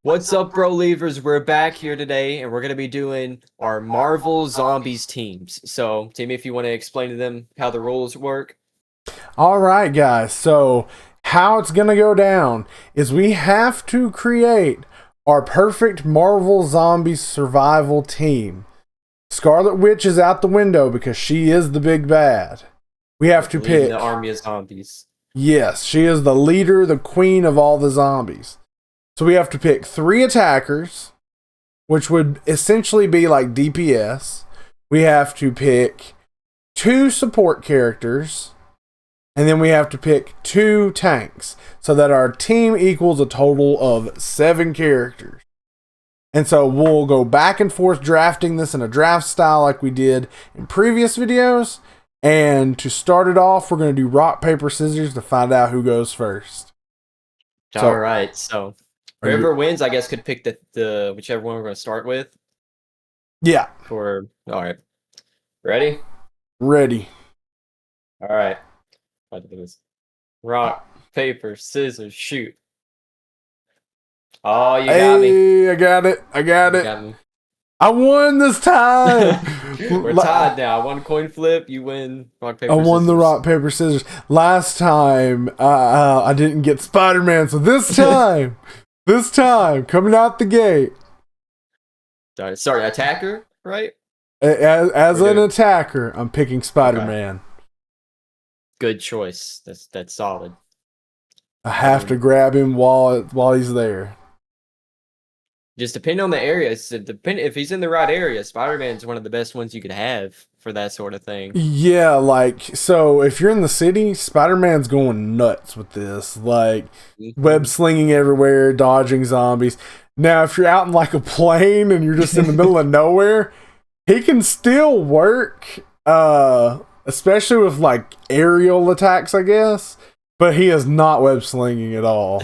What's up, bro levers? We're back here today, and we're gonna be doing our Marvel Zombies teams. So, Timmy, if you want to explain to them how the rules work. All right, guys. So, how it's going to go down is we have to create our perfect Marvel Zombies survival team. Scarlet Witch is out the window because she is the big bad. We have to Leading the pick. army of zombies. Yes, she is the leader, the queen of all the zombies. So, we have to pick 3 attackers, which would essentially be like DPS. We have to pick 2 support characters. And then we have to pick 2 tanks so that our team equals a total of 7 characters. And so we'll go back and forth drafting this in a draft style like we did in previous videos. And to start it off, we're going to do rock, paper, scissors to find out who goes first. All right. So, whoever you, wins, I guess, could pick the whichever one we're gonna start with. yeah, All right. Ready? ready. All right. How to do this? Rock, paper, scissors, shoot. Oh, you got me. Hey, I got it. I got You it. got me. I won this time. We're tied now. One coin flip, you win. Rock, I paper, won the scissors. rock paper scissors. Last time I didn't get Spider-Man, so this time coming out the gate Sorry, attacker, right? as We're an doing attacker, I'm picking okay. Spider-Man. Good choice. That's solid. I I have to mean, grab him while he's there. just depending on the area. If he's in the right area, Spider-Man's one of the best ones you could have for that sort of thing. Yeah, like so if you're in the city, Spider-Man's going nuts with this. Like web Mhm. slinging everywhere, dodging zombies. Now, if you're out in like a plane and you're just in the middle of nowhere, he can still work, especially with like aerial attacks, I guess. But he is not web slinging at all.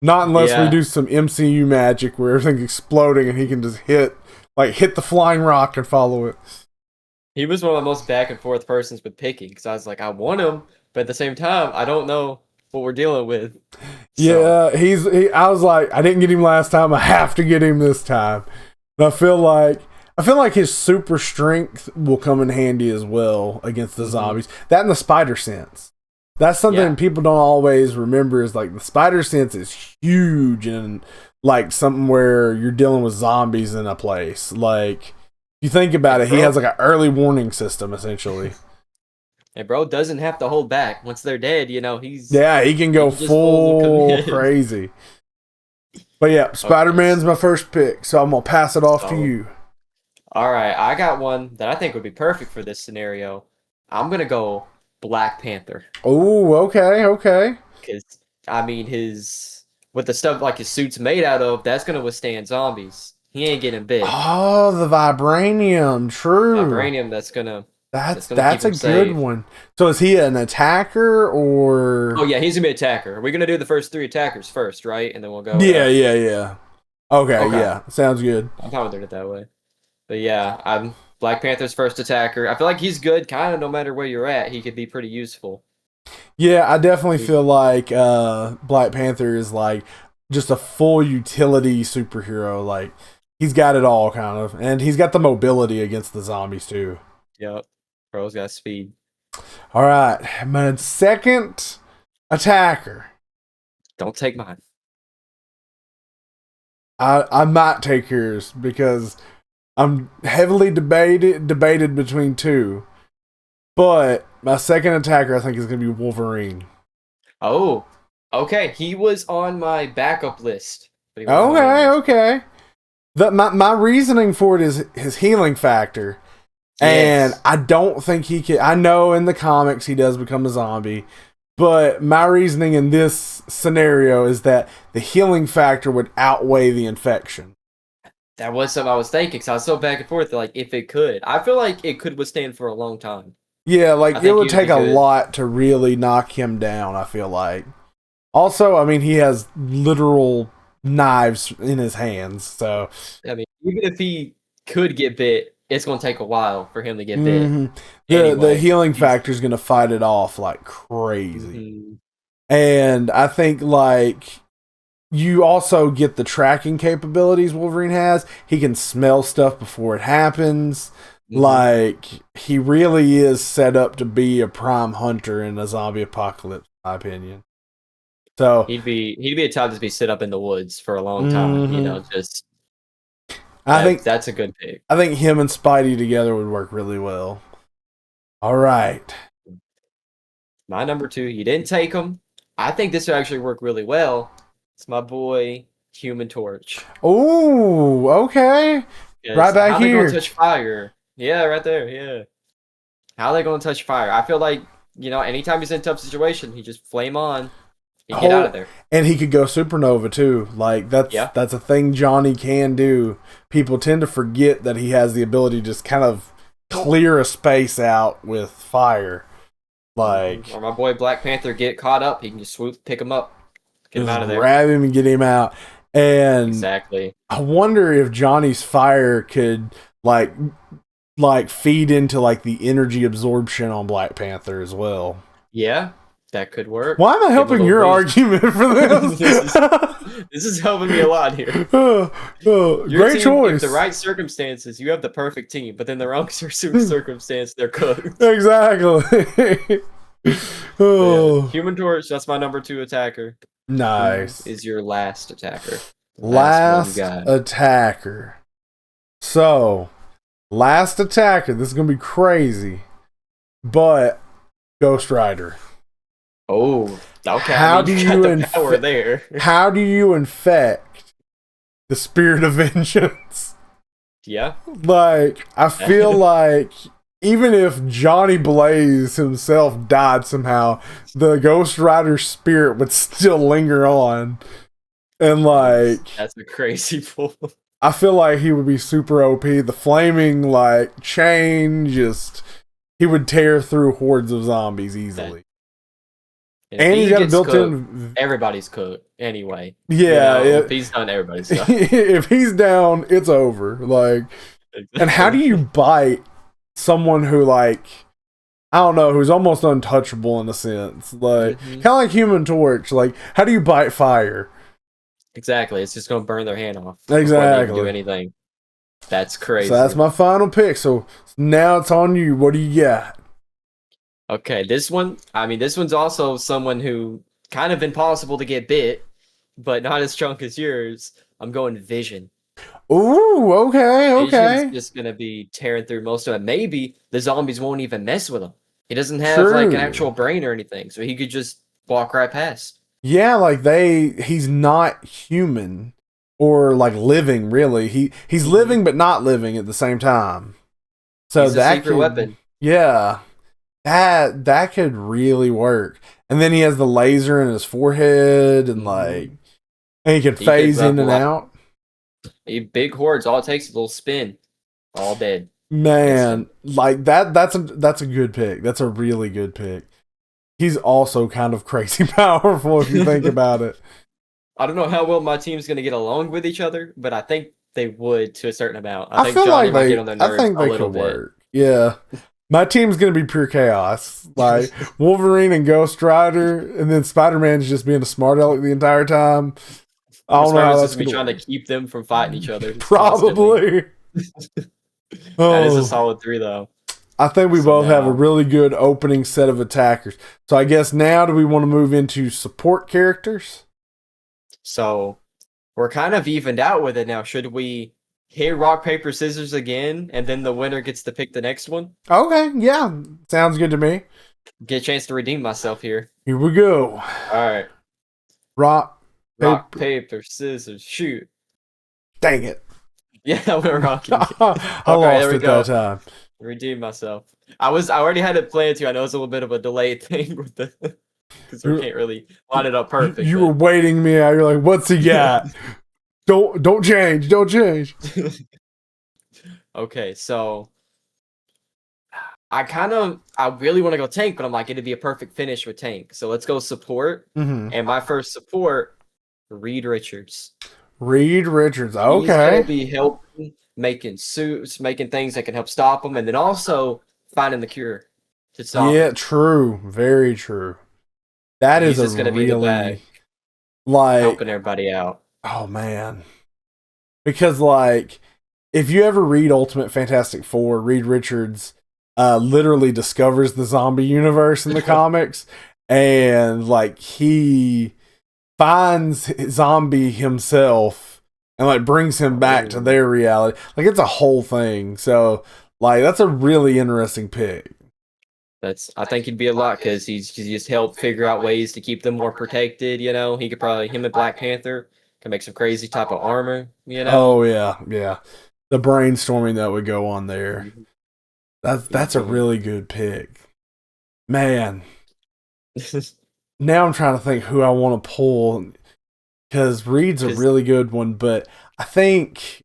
Not unless we Yeah, do some MCU magic where everything's exploding and he can just hit the flying rock and follow it. he was one of the most back and forth persons with picking because I was like, I want him, but at the same time, I don't know what we're dealing with. So, Yeah, I was like, I didn't get him last time. I have to get him this time. And I feel like his super strength will come in handy as well against the mhm. zombies. That and the spider sense. That's Yeah. something people don't always remember is like the spider sense is huge and like something where you're dealing with zombies in a place. Like you think about And it, he has bro, like an early warning system essentially. and bro doesn't have to hold back. Once they're dead, Yeah, he can he go can just full come full in. crazy. But yeah, Spider Okay, Man's my first pick, so I'm gonna pass it off to so you. all right, I got one that I think would be perfect for this scenario. I'm gonna go Black Panther Oh, okay, okay. because I mean his with the stuff like his suit's made out of, that's gonna withstand zombies. He ain't getting bit. Oh, the vibranium. True. Vibranium, that's gonna keep That's a him good safe. one. So is he an attacker Oh or? yeah, he's gonna be attacker. We're gonna do the first three attackers first, right? And then we'll go. Yeah, yeah, yeah. Okay, Okay, yeah, sounds good. I'm fine with doing it that way. But yeah, I'm Black Panther's first attacker. I feel like he's good, kind of no matter where you're at. He could be pretty useful. Yeah, I definitely He- feel like Black Panther is like just a full utility superhero. Like he's got it all, kind of, and he's got the mobility against the zombies too. Yep, bro's got speed. All right, my second attacker. Don't take mine. I might take yours because I'm heavily debated between 2. But my second attacker I think is gonna be Wolverine. Oh, okay. He was on my backup list, but he wasn't my main Okay, list. okay. My reasoning for it is his healing factor. And Yes. I don't think he can. I know in the comics he does become a zombie, but my reasoning in this scenario is that the healing factor would outweigh the infection. That was something I was thinking, because I was so back and forth, like, if it could. I feel like it could withstand for a long time. Yeah, I like it think would he'd be take a good. lot to really knock him down, I feel like. Also, I mean, he has literal knives in his hands, so I mean, even if he could get bit, it's going to take a while for him to get bit. hmm the Anyway, healing he's. factor is going to fight it off like crazy. Mhm. And I think like you also get the tracking capabilities Wolverine has. He can smell stuff before it happens. Like, he really is set up to be a prime hunter in a zombie apocalypse, in my opinion. So he'd be a type to be sit up in the woods for a long time. You know, just I think that's a good pick. I think him and Spidey together would work really well. All right. My number 2, you didn't take him. I think this would actually work really well. It's my boy, Human Torch. Oh, okay. Right back how here. They gonna touch fire? Yeah, right there. Yeah. How are they gonna touch fire? I feel like, anytime he's in a tough situation, he just flame on. He get out of there. And he could go supernova too. Like that's a thing Johnny can do. People tend to forget that he has the ability to just kind of clear a space out with fire. Like, or my boy Black Panther get caught up, he can just swoop, pick him up, get him out of there. Grab him and get him out. And exactly. I wonder if Johnny's fire could like feed into like the energy absorption on Black Panther as well. Yeah, that could work. Why am I helping your argument for this? This is helping me a lot here. Great team, choice. If the right circumstances, you have the perfect team, but then the wrong circumstance, they're cooked. Exactly. Yeah. Human Torch, that's my number 2 attacker. Nice. Who is your last attacker? Last attacker. So, last attacker. This is going to be crazy. But, Ghost Rider. Oh, okay. How do you power there? How do you infect the spirit of vengeance? Yeah. Like, I feel like even if Johnny Blaze himself died somehow, the Ghost Rider spirit would still linger on. And like, that's a crazy pull. I feel like he would be super OP. The flaming like chain, he would tear through hordes of zombies easily. And he's got a built-in. Everybody's cooked anyway. Yeah, if he's done, everybody's done. If he's down, it's over. Like, exactly. And how do you bite someone who like, I don't know, who's almost untouchable in a sense, like kind of like Human Torch? Like, how do you bite fire? Exactly, it's just gonna burn their hand off. Exactly, before they do anything. That's crazy. So that's my final pick. So now it's on you. What do you got? Okay, this one's also someone who kind of impossible to get bit, but not as strong as yours. I'm going Vision. Ooh, okay. Vision's just gonna be tearing through most of it. Maybe the zombies won't even mess with him. He doesn't have like an actual brain or anything, so he could just walk right past. Yeah, like he's not human or like living really. He's living but not living at the same time. So he's a secret weapon. Yeah. That could really work. And then he has the laser in his forehead and and he can phase in and out. Big hordes, all it takes is a little spin. All dead. Man, like that's a good pick. That's a really good pick. He's also kind of crazy powerful if you think about it. I don't know how well my team's going to get along with each other, but I think they would to a certain amount. I think Johnny might get on their nerves a little bit. Work. Yeah. My team's going to be pure chaos. Like Wolverine and Ghost Rider, and then Spider-Man's just being a smart aleck the entire time. I don't know how that's going to be trying to keep them from fighting each other. Probably. That is a solid 3, though. I think we both have a really good opening set of attackers. So I guess now do we want to move into support characters? So we're kind of evened out with it now. Should we hit rock, paper, scissors again, and then the winner gets to pick the next one? Okay, yeah. Sounds good to me. Get a chance to redeem myself here. Here we go. All right. Rock, paper, scissors, shoot. Dang it. Yeah, we're rocking. I lost it that time. Redeem myself. I already had it planned too. I know it's a little bit of a delayed thing with the because we can't really line it up perfect. You were waiting me out. You're like, what's he got? Don't change. Don't change. Okay, so I really want to go tank, but I'm like, it'd be a perfect finish with tank. So let's go support. Mm-hmm. And my first support, Reed Richards. Reed Richards. Okay. He's gonna be helping, making suits, making things that can help stop them, and then also finding the cure to stop. Yeah, true. Very true. That is a really. Like, helping everybody out. oh man. Because like if you ever read Ultimate Fantastic Four, Reed Richards literally discovers the zombie universe in the comics, and like he finds zombie himself and like brings him back to their reality. Like it's a whole thing. So like that's a really interesting pick. I think he'd be a lot because he's just helped figure out ways to keep them more protected. You know, he could probably him and Black Panther can make some crazy type of armor. You know. Oh yeah, yeah. The brainstorming that would go on there. That's a really good pick. Man, now I'm trying to think who I want to pull because Reed's a really good one, but I think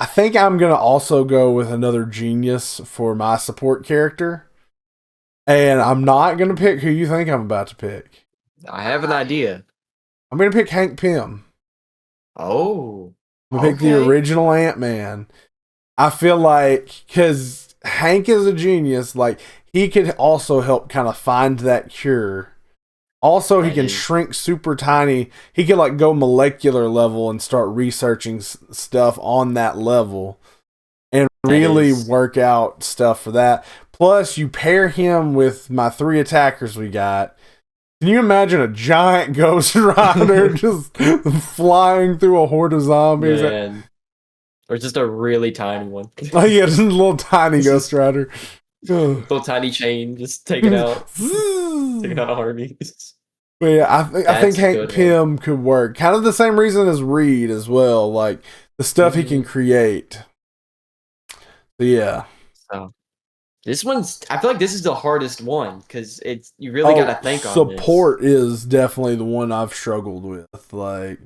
I'm gonna also go with another genius for my support character, and I'm not gonna pick who you think I'm about to pick. I have an idea. I'm gonna pick Hank Pym. Oh, I'm gonna pick the original Ant-Man. I feel like because Hank is a genius, like he could also help kind of find that cure. Also, he can shrink super tiny. He can like go molecular level and start researching stuff on that level and really work out stuff for that. Plus, you pair him with my 3 attackers we got. Can you imagine a giant Ghost Rider just flying through a horde of zombies? Man. Or just a really tiny one. Oh yeah, just a little tiny Ghost Rider. Little tiny chain just taking out armies. But yeah, I think Hank Pym could work. Kind of the same reason as Reed as well. Like the stuff he can create. So yeah. So this one's I feel like this is the hardest one because it's you really gotta think on this. Support is definitely the one I've struggled with. Like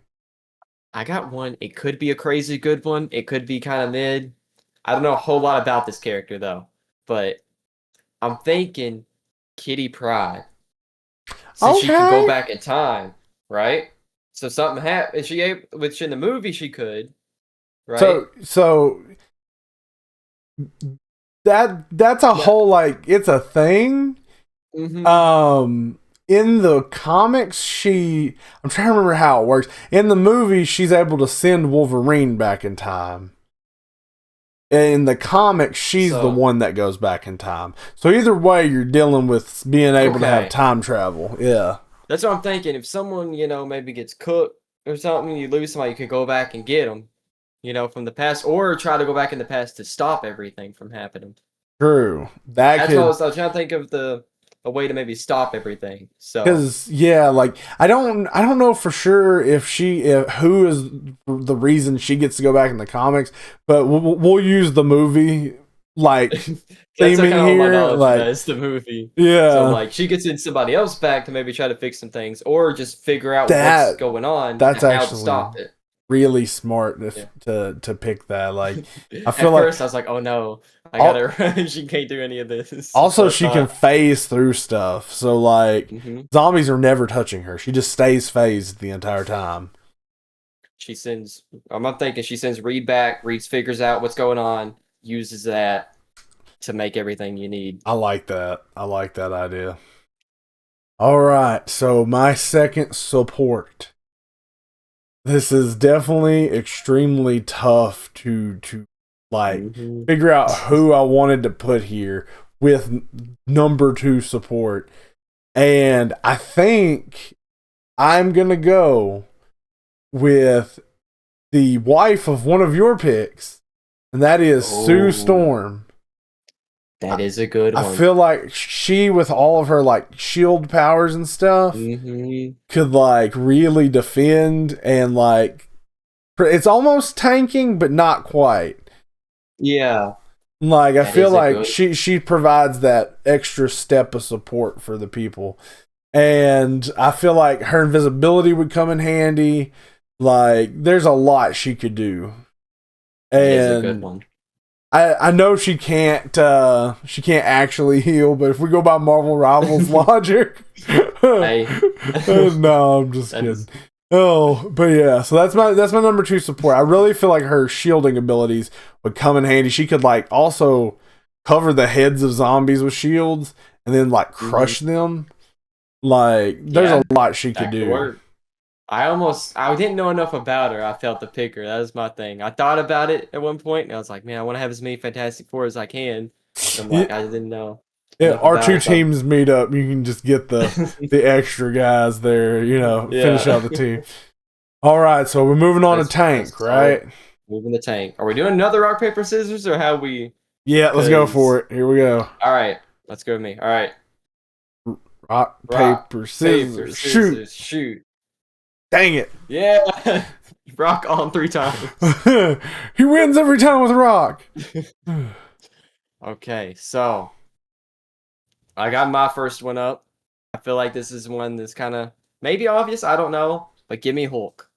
I got one. It could be a crazy good one. It could be kind of mid. I don't know a whole lot about this character though, but I'm thinking Kitty Pryde. Since she can go back in time, right? So something happened. Which in the movie she could, right? So that's a whole like it's a thing. Mm-hmm. In the comics, I'm trying to remember how it works. In the movie, she's able to send Wolverine back in time. In the comics, she's the one that goes back in time. So either way, you're dealing with being able to have time travel. Yeah. That's what I'm thinking. If someone, maybe gets cooked or something, you lose somebody, you could go back and get them, from the past, or try to go back in the past to stop everything from happening. True. That's what I was trying to think of a way to maybe stop everything. So because like I don't know for sure if who is the reason she gets to go back in the comics, but we'll use the movie like theming here. Like it's the movie, yeah. So like she gets in somebody else back to maybe try to fix some things or just figure out what's going on. That's and actually how to stop it. Really smart to pick that. Like I feel at first I was like, oh no, I got her. She can't do any of this. Also, she can phase through stuff. So like zombies are never touching her. She just stays phased the entire time. I'm thinking she sends Reed back. Reed figures out what's going on, uses that to make everything you need. I like that. I like that idea. All right, so my second support. This is definitely extremely tough to like figure out who I wanted to put here with number 2 support. And I think I'm going to go with the wife of one of your picks, and that is Sue Storm. That is a good one. I feel like she, with all of her like shield powers and stuff, could like really defend and like it's almost tanking, but not quite. Yeah. Like I feel like she provides that extra step of support for the people. And I feel like her invisibility would come in handy. Like there's a lot she could do. And that is a good one. I know she can't actually heal, but if we go by Marvel Rivals logic, no, I'm just kidding. Oh, but yeah, so that's my number 2 support. I really feel like her shielding abilities would come in handy. She could like also cover the heads of zombies with shields and then like crush them. Like there's a lot she could do. I didn't know enough about her. I felt to pick her. That was my thing. I thought about it at one point, and I was like, man, I want to have as many Fantastic Four as I can. And I'm Yeah, like, I didn't know yeah, enough our about two her. So teams meet up. You can just get the extra guys there. Finish yeah, out the team. All right, so we're moving on to let's tank, start right? moving the tank. Are we doing another rock paper scissors or how we? Yeah, let's go for Cause it. Here we go. all right, let's go with me. All right, Rock, rock paper, paper scissors, shoot. scissors shoot. Dang it. Yeah, rock on 3 times. He wins every time with rock. Okay, so I got my first one up. I feel like this is one that's kind of maybe obvious. I don't know, but give me Hulk.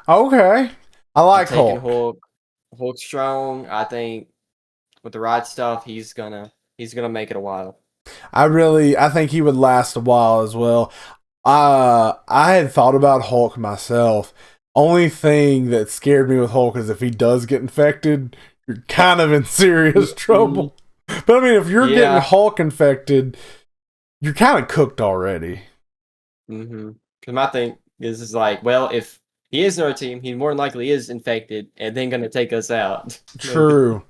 Okay. I I'm like taking Hulk. Hulk. Hulk's strong. I think with the right stuff, he's gonna make it a while. I think he would last a while as well. I had thought about Hulk myself. Only thing that scared me with Hulk is if he does get infected, you're kind of in serious trouble. But I mean, if you're getting Yeah. Hulk infected, you're kind of cooked already. Mm-hmm. Because my thing is like, well, if he is in our team, he more than likely is infected and then gonna take us out. True.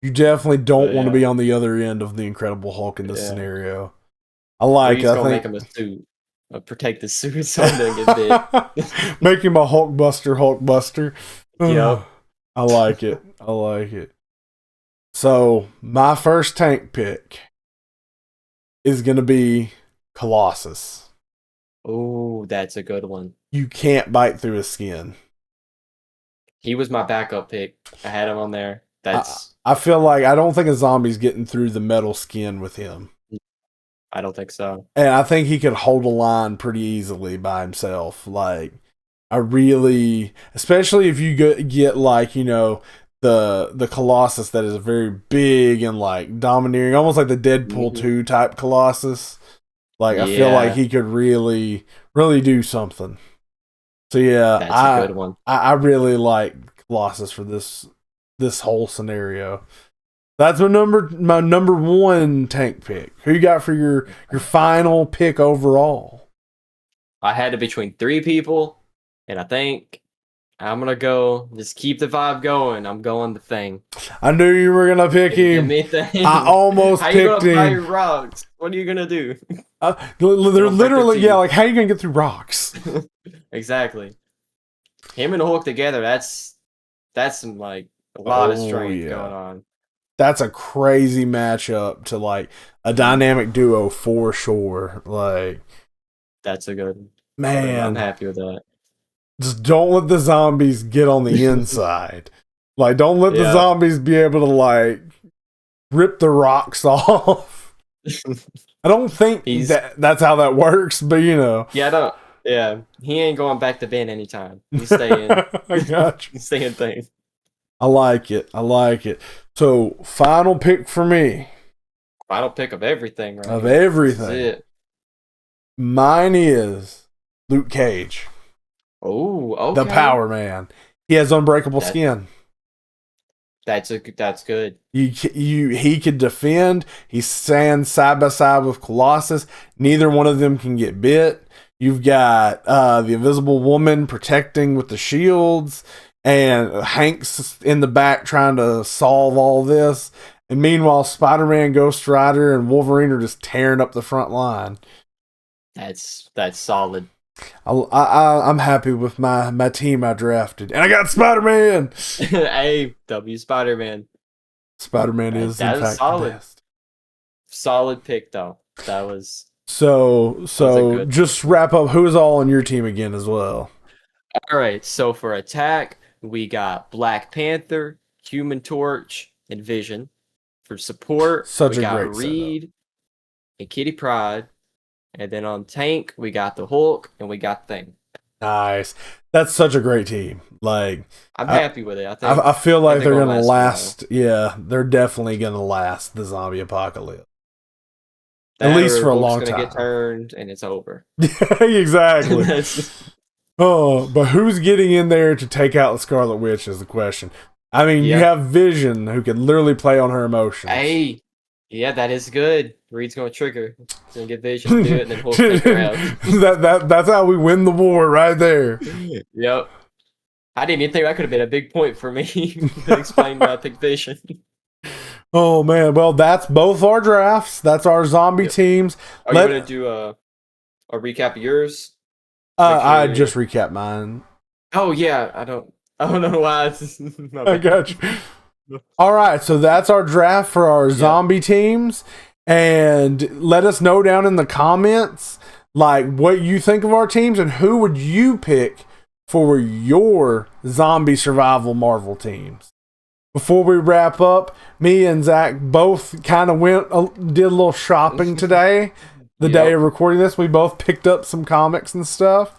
You definitely don't But want to yeah, be on the other end of the Incredible Hulk in this yeah. scenario. I We're like it. just I gonna make think him a suit, protect the suit so he doesn't get bit. make him a Hulk Buster. Yep. I like it. I like it. So my first tank pick is gonna be Colossus. Oh, that's a good one. You can't bite through his skin. He was my backup pick. I had him on there. That's I feel like I don't think a zombie's getting through the metal skin with him. I don't think so. And I think he could hold a line pretty easily by himself. Like, I really, especially if you get like, the Colossus that is very big and like domineering, almost like the Deadpool 2 type Colossus. Like, I feel like Yeah, he could really, really do something. So yeah, that's a good one. I really like Colossus for this whole scenario. That's my number one tank pick. Who you got for your final pick overall? I had it between 3 people, and I think I'm gonna go. Just keep the vibe going. I'm going the Thing. I knew you were gonna pick Give him. me Thing. I almost How you picked gonna fire him. rocks? What are you gonna do? They're Gonna break literally, the teeth. like, how are you gonna get through rocks? Exactly. Him and Hulk together. That's some like a lot of Oh, strength yeah. going on. That's a crazy matchup to like a dynamic duo for sure. Like, That's a good. I'm man, happy with that. just don't let the zombies get on the inside. Like, don't let the Yeah. zombies be able to like rip the rocks off. I don't think that's how that works, but Yeah, I don't. Yeah, he ain't going back to Ben anytime. He's staying. I got you. He's staying Thing. I like it. I like it. So, final pick for me Final pick of everything, right? of here. This is everything. it. Mine is Luke Cage, Oh, okay. the Power Man. He has unbreakable That- skin. That's good. He could defend. He stands side by side with Colossus. Neither one of them can get bit. You've got the Invisible Woman protecting with the shields, and Hank's in the back trying to solve all this. And meanwhile, Spider-Man, Ghost Rider, and Wolverine are just tearing up the front line. That's solid. I'm happy with my team I drafted, and I got Spider-Man. Hey, W Spider-Man. Spider-Man is That in is fact solid. the best. Solid pick though. That was So good just wrap up. Who's all on your team again as well? all right. So for attack, we got Black Panther, Human Torch, and Vision. For support, Such we a got great Reed and Kitty Pryde. And then on tank, we got the Hulk and we got Thing. Nice. That's such a great team. Like, I'm happy with it. I think I feel like they're gonna last a last. Yeah, they're definitely gonna last the zombie apocalypse. while. At least That for a or Hulk's long gonna time. get turned and it's over. Exactly. That's- Oh, but who's getting in there to take out the Scarlet Witch is the question. I mean, you Yeah. have Vision who can literally play on her emotions. Hey, yeah, that is good. Reed's gonna trigger. He's gonna get Vision to do it, and then Hulk take her out. That's how we win the war right there. Yep. I didn't even think that could have been a big point for me to explain why I picked Vision. Oh man, well that's both our drafts. That's our zombie teams. Are you gonna do a recap of yours? I just recap mine. Oh yeah, I don't know why. I got you. All right, so that's our draft for our zombie teams, and let us know down in the comments like what you think of our teams and who would you pick for your zombie survival Marvel teams. Before we wrap up, me and Zach both kind of did a little shopping today. The day of recording this, we both picked up some comics and stuff.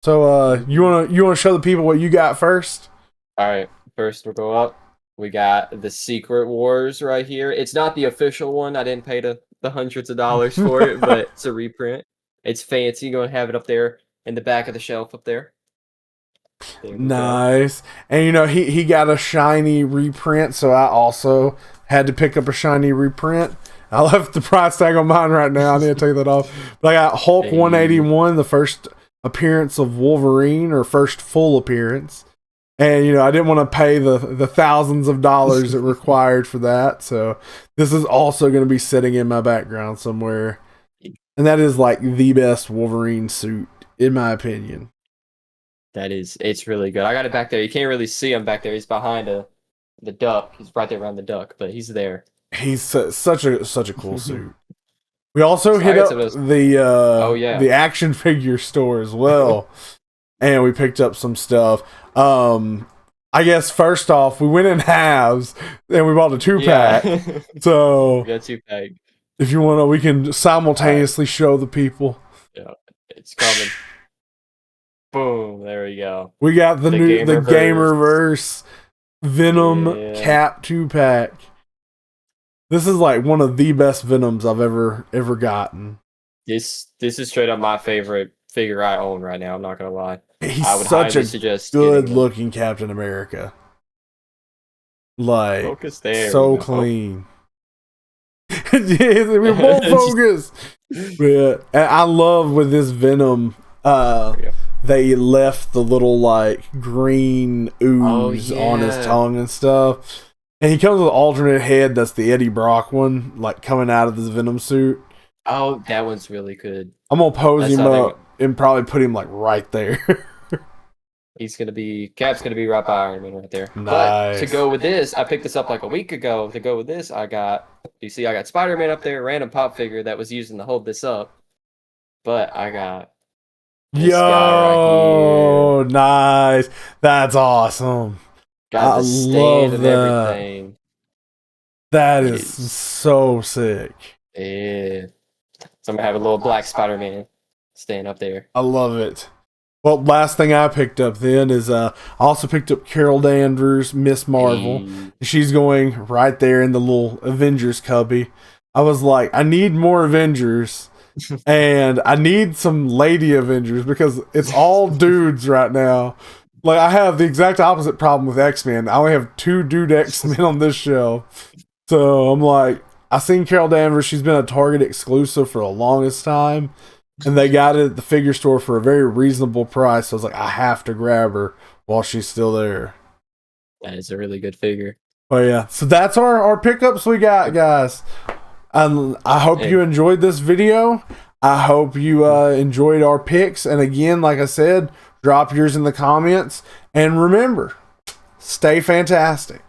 So you wanna show the people what you got first? All right, first we'll go up. We got the Secret Wars right here. It's not the official one. I didn't pay the hundreds of dollars for it, but it's a reprint. It's fancy. You're gonna have it up there in the back of the shelf up there. Nice. And he got a shiny reprint, so I also had to pick up a shiny reprint. I left the price tag on mine right now. I need to take that off. But I got Hulk 181, the first appearance of Wolverine, or first full appearance. And I didn't want to pay the thousands of dollars it required for that. So this is also going to be sitting in my background somewhere. And that is like the best Wolverine suit, in my opinion. It's really good. I got it back there. You can't really see him back there. He's behind the duck. He's right there around the duck, but he's there. He's such a cool suit. We also hit up the action figure store as well, and we picked up some stuff. I guess first off, we went in halves and we bought a 2-pack. Yeah. So we got 2-pack. If you want to, we can simultaneously show the people. Yeah, it's coming. Boom! There we go. We got the Gamerverse Venom Cap 2-pack. This is like one of the best Venoms I've ever gotten. This is straight up my favorite figure I own right now. I'm not gonna lie. He's such a good looking Captain America. Like focus there, so clean. We're both focused. Yeah, and I love with this Venom. They left the little like green ooze on his tongue and stuff. And he comes with an alternate head that's the Eddie Brock one, like coming out of this Venom suit. Oh, that one's really good. I'm gonna pose him up and probably put him like right there. Cap's gonna be right by Iron Man right there. Nice. But to go with this, I picked this up like a week ago. To go with this, I got Spider-Man up there, a random pop figure that was using to hold this up. But I got this guy right here. Nice. That's awesome. Got the stand and everything. That is so sick. Yeah. So I'm gonna have a little black Spider-Man stand up there. I love it. Well, last thing I picked up then is I also picked up Carol Danvers, Miss Marvel. Hey. She's going right there in the little Avengers cubby. I was like, I need more Avengers. And I need some lady Avengers because it's all dudes right now. Like, I have the exact opposite problem with X-Men. I only have 2 dude X-Men on this shelf. So I'm like, I seen Carol Danvers. She's been a Target exclusive for the longest time. And they got it at the figure store for a very reasonable price. So I was like, I have to grab her while she's still there. That is a really good figure. Oh, yeah. So that's our pickups we got, guys. I hope you enjoyed this video. I hope you enjoyed our picks. And again, like I said, drop yours in the comments. And remember, stay fantastic.